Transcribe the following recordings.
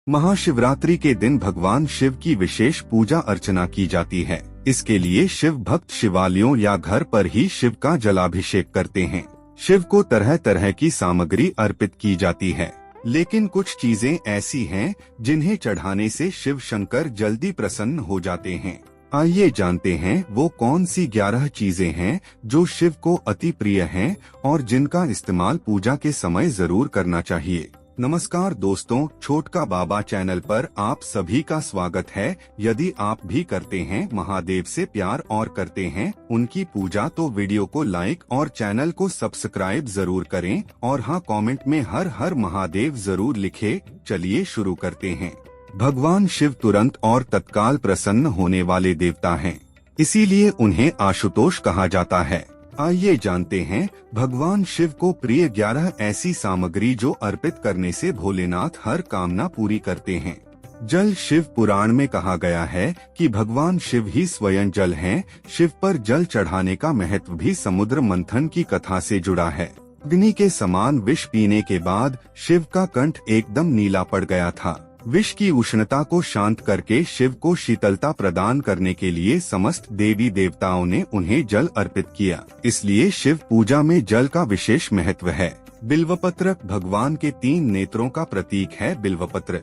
महाशिवरात्रि के दिन भगवान शिव की विशेष पूजा अर्चना की जाती है। इसके लिए शिव भक्त शिवालयों या घर पर ही शिव का जलाभिषेक करते हैं। शिव को तरह तरह की सामग्री अर्पित की जाती है, लेकिन कुछ चीजें ऐसी हैं जिन्हें चढ़ाने से शिव शंकर जल्दी प्रसन्न हो जाते हैं। आइए जानते हैं वो कौन सी 11 चीजें हैं जो शिव को अति प्रिय हैं और जिनका इस्तेमाल पूजा के समय जरूर करना चाहिए। नमस्कार दोस्तों, छोटका बाबा चैनल पर आप सभी का स्वागत है। यदि आप भी करते हैं महादेव से प्यार और करते हैं उनकी पूजा, तो वीडियो को लाइक और चैनल को सब्सक्राइब जरूर करें और हाँ, कमेंट में हर हर महादेव जरूर लिखे। चलिए शुरू करते हैं। भगवान शिव तुरंत और तत्काल प्रसन्न होने वाले देवता हैं, इसीलिए उन्हें आशुतोष कहा जाता है। आइए जानते हैं भगवान शिव को प्रिय 11 ऐसी सामग्री जो अर्पित करने से भोलेनाथ हर कामना पूरी करते हैं। जल। शिव पुराण में कहा गया है कि भगवान शिव ही स्वयं जल हैं। शिव पर जल चढ़ाने का महत्व भी समुद्र मंथन की कथा से जुड़ा है। अग्नि के समान विष पीने के बाद शिव का कंठ एकदम नीला पड़ गया था। विष की उष्णता को शांत करके शिव को शीतलता प्रदान करने के लिए समस्त देवी देवताओं ने उन्हें जल अर्पित किया। इसलिए शिव पूजा में जल का विशेष महत्व है। बिल्वपत्र भगवान के 3 नेत्रों का प्रतीक है। बिल्वपत्र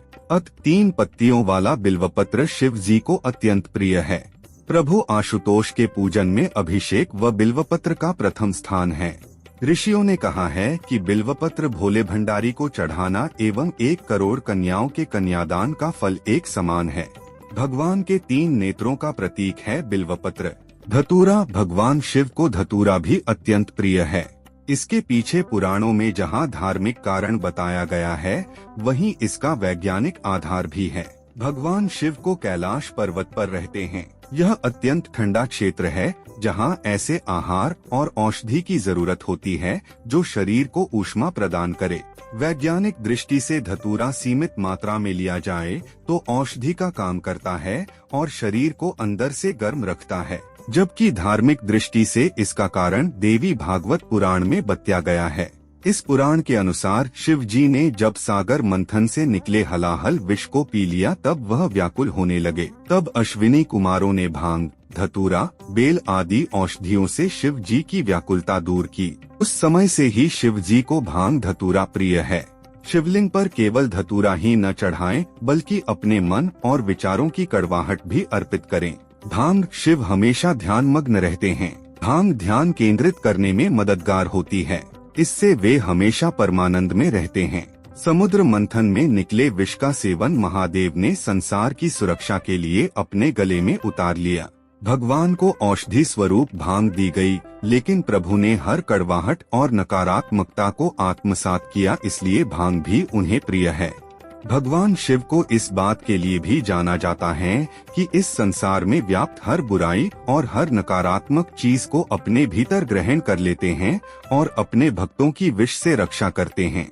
3 पत्तियों वाला बिल्वपत्र शिव जी को अत्यंत प्रिय है। प्रभु आशुतोष के पूजन में अभिषेक व बिल्वपत्र का प्रथम स्थान है। ऋषियों ने कहा है कि बिल्वपत्र भोले भंडारी को चढ़ाना एवं 1 करोड़ कन्याओं के कन्यादान का फल एक समान है। भगवान के 3 नेत्रों का प्रतीक है बिल्वपत्र। धतूरा भगवान शिव को धतूरा भी अत्यंत प्रिय है। इसके पीछे पुराणों में जहां धार्मिक कारण बताया गया है, वहीं इसका वैज्ञानिक आधार भी है। भगवान शिव को कैलाश पर्वत पर रहते हैं। यह अत्यंत ठंडा क्षेत्र है जहां ऐसे आहार और औषधि की जरूरत होती है जो शरीर को ऊष्मा प्रदान करे। वैज्ञानिक दृष्टि से धतूरा सीमित मात्रा में लिया जाए तो औषधि का काम करता है और शरीर को अंदर से गर्म रखता है, जबकि धार्मिक दृष्टि से इसका कारण देवी भागवत पुराण में बताया गया है। इस पुराण के अनुसार शिव जी ने जब सागर मंथन से निकले हलाहल विष को पी लिया, तब वह व्याकुल होने लगे। तब अश्विनी कुमारों ने भांग, धतूरा, बेल आदि औषधियों से शिव जी की व्याकुलता दूर की। उस समय से ही शिव जी को भांग धतूरा प्रिय है। शिवलिंग पर केवल धतूरा ही न चढ़ाएं, बल्कि अपने मन और विचारों की कड़वाहट भी अर्पित करें। भांग। शिव हमेशा ध्यान मग्न रहते हैं। भांग ध्यान केंद्रित करने में मददगार होती है। इससे वे हमेशा परमानंद में रहते हैं। समुद्र मंथन में निकले विष का सेवन महादेव ने संसार की सुरक्षा के लिए अपने गले में उतार लिया। भगवान को औषधि स्वरूप भांग दी गई, लेकिन प्रभु ने हर कड़वाहट और नकारात्मकता को आत्मसात किया, इसलिए भांग भी उन्हें प्रिय है। भगवान शिव को इस बात के लिए भी जाना जाता है कि इस संसार में व्याप्त हर बुराई और हर नकारात्मक चीज को अपने भीतर ग्रहण कर लेते हैं और अपने भक्तों की विष से रक्षा करते हैं।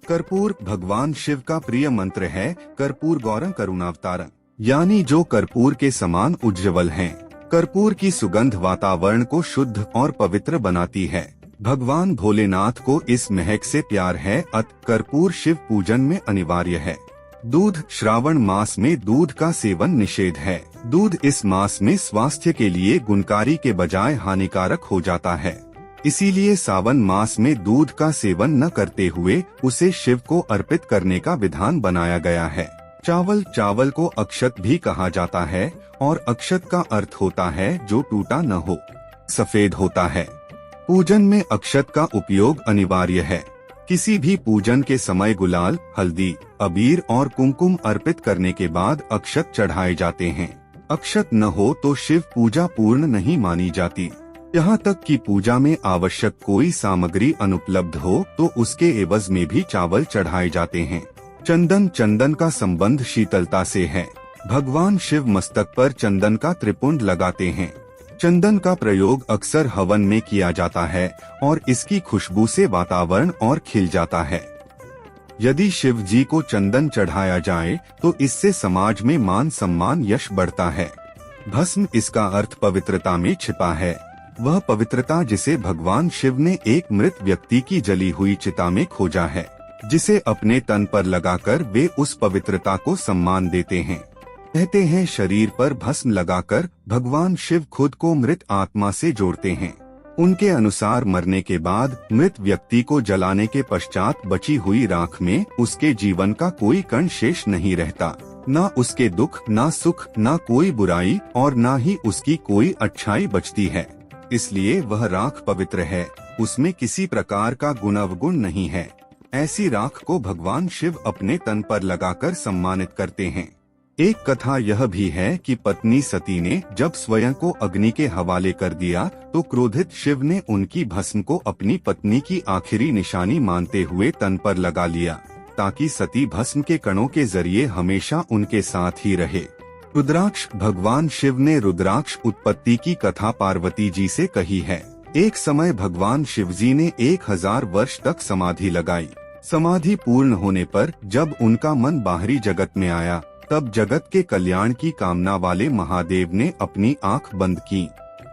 कर्पूर भगवान शिव का प्रिय मंत्र है। कर्पूर गौरं करुणावतारं, यानी जो कर्पूर के समान उज्ज्वल हैं। कर्पूर की सुगंध वातावरण को शुद्ध और पवित्र बनाती है। भगवान भोलेनाथ को इस महक से प्यार है, कर्पूर शिव पूजन में अनिवार्य है। दूध। श्रावण मास में दूध का सेवन निषेध है। दूध इस मास में स्वास्थ्य के लिए गुणकारी के बजाय हानिकारक हो जाता है, इसीलिए सावन मास में दूध का सेवन न करते हुए उसे शिव को अर्पित करने का विधान बनाया गया है। चावल। चावल को अक्षत भी कहा जाता है और अक्षत का अर्थ होता है जो टूटा न हो, सफेद होता है। पूजन में अक्षत का उपयोग अनिवार्य है। किसी भी पूजन के समय गुलाल, हल्दी, अबीर और कुमकुम अर्पित करने के बाद अक्षत चढ़ाए जाते हैं। अक्षत न हो तो शिव पूजा पूर्ण नहीं मानी जाती। यहाँ तक कि पूजा में आवश्यक कोई सामग्री अनुपलब्ध हो तो उसके एवज में भी चावल चढ़ाए जाते हैं। चंदन। चंदन का संबंध शीतलता से है। भगवान शिव मस्तक पर चंदन का त्रिपुंड लगाते हैं। चंदन का प्रयोग अक्सर हवन में किया जाता है और इसकी खुशबू से वातावरण और खिल जाता है। यदि शिव जी को चंदन चढ़ाया जाए तो इससे समाज में मान सम्मान यश बढ़ता है। भस्म। इसका अर्थ पवित्रता में छिपा है। वह पवित्रता जिसे भगवान शिव ने एक मृत व्यक्ति की जली हुई चिता में खोजा है। जिसे अपने तन पर लगाकर वे उस पवित्रता को सम्मान देते हैं। कहते हैं शरीर पर भस्म लगाकर भगवान शिव खुद को मृत आत्मा से जोड़ते हैं। उनके अनुसार मरने के बाद मृत व्यक्ति को जलाने के पश्चात बची हुई राख में उसके जीवन का कोई कण शेष नहीं रहता, न उसके दुख, न सुख, न कोई बुराई और न ही उसकी कोई अच्छाई बचती है। इसलिए वह राख पवित्र है, उसमें किसी प्रकार का गुण अवगुण नहीं है। ऐसी राख को भगवान शिव अपने तन पर लगाकर सम्मानित करते हैं। एक कथा यह भी है कि पत्नी सती ने जब स्वयं को अग्नि के हवाले कर दिया तो क्रोधित शिव ने उनकी भस्म को अपनी पत्नी की आखिरी निशानी मानते हुए तन पर लगा लिया, ताकि सती भस्म के कणों के जरिए हमेशा उनके साथ ही रहे। रुद्राक्ष। भगवान शिव ने रुद्राक्ष उत्पत्ति की कथा पार्वती जी से कही है। एक समय भगवान शिवजी ने 1000 वर्ष तक समाधि लगाई। समाधि पूर्ण होने पर जब उनका मन बाहरी जगत में आया, तब जगत के कल्याण की कामना वाले महादेव ने अपनी आंख बंद की,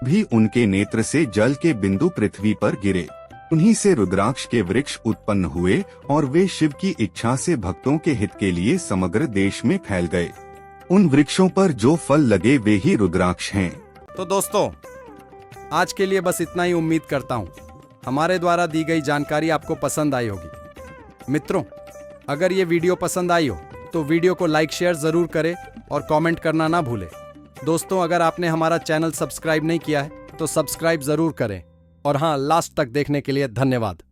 भी उनके नेत्र से जल के बिंदु पृथ्वी पर गिरे। उन्हीं से रुद्राक्ष के वृक्ष उत्पन्न हुए और वे शिव की इच्छा से भक्तों के हित के लिए समग्र देश में फैल गए। उन वृक्षों पर जो फल लगे वे ही रुद्राक्ष हैं। तो दोस्तों, आज के लिए बस इतना ही। उम्मीद करता हूँ हमारे द्वारा दी गई जानकारी आपको पसंद आई होगी। मित्रों, अगर ये वीडियो पसंद आई हो तो वीडियो को लाइक शेयर जरूर करें और कमेंट करना ना भूलें। दोस्तों, अगर आपने हमारा चैनल सब्सक्राइब नहीं किया है तो सब्सक्राइब जरूर करें। और हाँ, लास्ट तक देखने के लिए धन्यवाद।